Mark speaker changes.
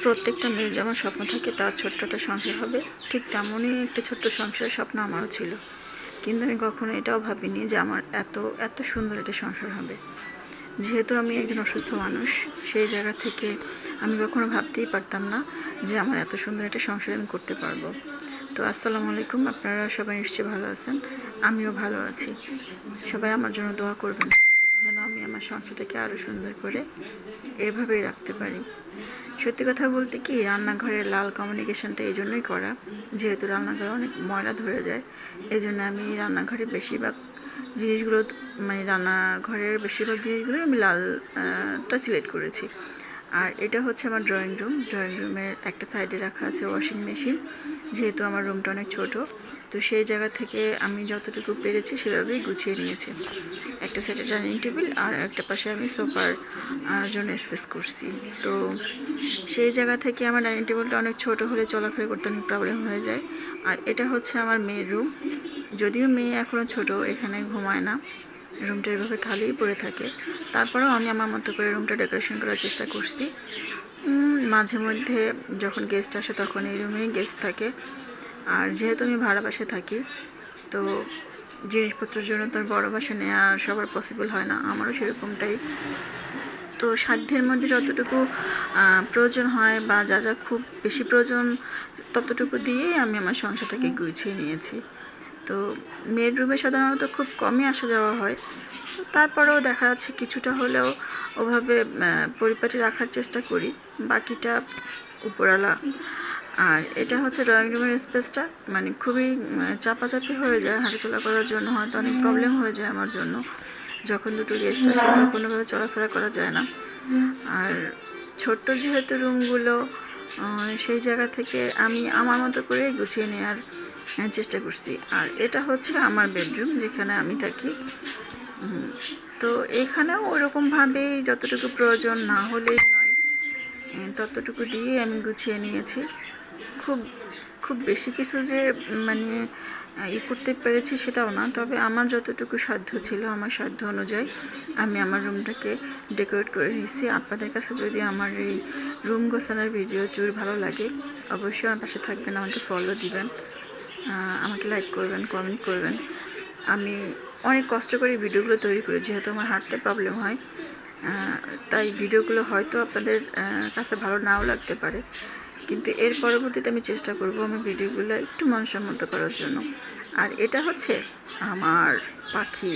Speaker 1: প্রত্যেকটা মেয়ের যেমন স্বপ্ন থাকে তার ছোট্ট একটা সংসার হবে, ঠিক তেমনই একটা ছোট্ট সংসারের স্বপ্ন আমারও ছিল। কিন্তু আমি কখনো এটাও ভাবিনি যে আমার এত এত সুন্দর একটা সংসার হবে। যেহেতু আমি একজন অসুস্থ মানুষ, সেই জায়গা থেকে আমি কখনো ভাবতেই পারতাম না যে আমার এত সুন্দর একটা সংসার আমি করতে পারবো। তো আসসালামু আলাইকুম, আপনারা সবাই নিশ্চয়ই ভালো আছেন, আমিও ভালো আছি। সবাই আমার জন্য দোয়া করবেন যেন আমি আমার সংসারটাকে আরও সুন্দর করে এভাবেই রাখতে পারি। সত্যি কথা বলতে কি, রান্নাঘরের লাল কমিউনিকেশনটা এই জন্যই করা, যেহেতু রান্নাঘরে অনেক ময়লা ধরে যায়। এই জন্য আমি রান্নাঘরে বেশিরভাগ জিনিসগুলো, মানে রান্নাঘরের বেশিরভাগ জিনিসগুলোই আমি লালটা সিলেক্ট করেছি। আর এটা হচ্ছে আমার ড্রয়িং রুমের একটা সাইডে রাখা আছে ওয়াশিং মেশিন। যেহেতু আমার রুমটা অনেক ছোট, তো সেই জায়গা থেকে আমি যতটুকু পেরেছি সেভাবেই গুছিয়ে নিয়েছি। একটা সাইডে ডাইনিং টেবিল আর একটা পাশে আমি সোফার জন্য স্পেস করছি। তো সেই জায়গা থেকে আমার ডাইনিং টেবিলটা অনেক ছোট হলে চলাফেরা করতে অনেক প্রবলেম হয়ে যায়। আর এটা হচ্ছে আমার মেয়ের রুম। যদিও মেয়ে এখনও ছোট, এখানে ঘুমায় না, রুমটা এভাবে খালিই পড়ে থাকে। তারপরেও আমি আমার মতো করে রুমটা ডেকোরেশন করার চেষ্টা করছি। মাঝে মধ্যে যখন গেস্ট আসে তখন এই রুমেই গেস্ট থাকে। আর যেহেতু আমি ভাড়া বাসায় থাকি, তো জিনিসপত্রের জন্য তো বড় বাসা নেওয়া সবার পসিবল হয় না, আমারও সেরকমটাই। তো সাধ্যের মধ্যে যতটুকু প্রয়োজন হয় বা যা যা খুব বেশি প্রয়োজন ততটুকু দিয়েই আমি আমার সংসারটাকে গুছিয়ে নিয়েছি। তো মেয়ের রুমে সাধারণত খুব কমই আসা যাওয়া হয়, তো তারপরেও দেখা যাচ্ছে কিছুটা হলেও ওভাবে পরিপাটি রাখার চেষ্টা করি, বাকিটা উপরওয়ালা। আর এটা হচ্ছে ড্রয়িং রুমের স্পেসটা, মানে খুবই চাপাচাপি হয়ে যায়, হাঁটাচলা করার জন্য হয়তো অনেক প্রবলেম হয়ে যায় আমার জন্য। যখন দুটো গেস্ট আসে তখন ওভাবে চলাফেরা করা যায় না। আর ছোট্ট যেহেতু রুমগুলো, সেই জায়গা থেকে আমি আমার মতো করে গুছিয়ে নেওয়ার চেষ্টা করছি। আর এটা হচ্ছে আমার বেডরুম, যেখানে আমি থাকি। তো এখানেও ওরকমভাবেই যতটুকু প্রয়োজন, না হলেই নয়, ততটুকু দিয়ে আমি গুছিয়ে নিয়েছি। খুব খুব বেশি কিছু যে মানে করতে পেরেছি সেটাও না, তবে আমার যতটুকু সাধ্য ছিল, আমার সাধ্য অনুযায়ী আমি আমার রুমটাকে ডেকোরেট করে নিয়েছি। আপনাদের কাছে যদি আমার এই রুম গোছানোর ভিডিও চুর ভালো লাগে, অবশ্যই আমার পাশে থাকবেন, আমাকে ফলো দিবেন, আমাকে লাইক করবেন, কমেন্ট করবেন। আমি অনেক কষ্ট করে ভিডিওগুলো তৈরি করি, যেহেতু আমার হাঁটতে প্রবলেম হয়, তাই ভিডিওগুলো হয়তো আপনাদের কাছে ভালো নাও লাগতে পারে, কিন্তু এর পরবর্তীতে আমি চেষ্টা করব আমার ভিডিওগুলো একটু মানসম্মত করার জন্য। আর এটা হচ্ছে আমার পাখি।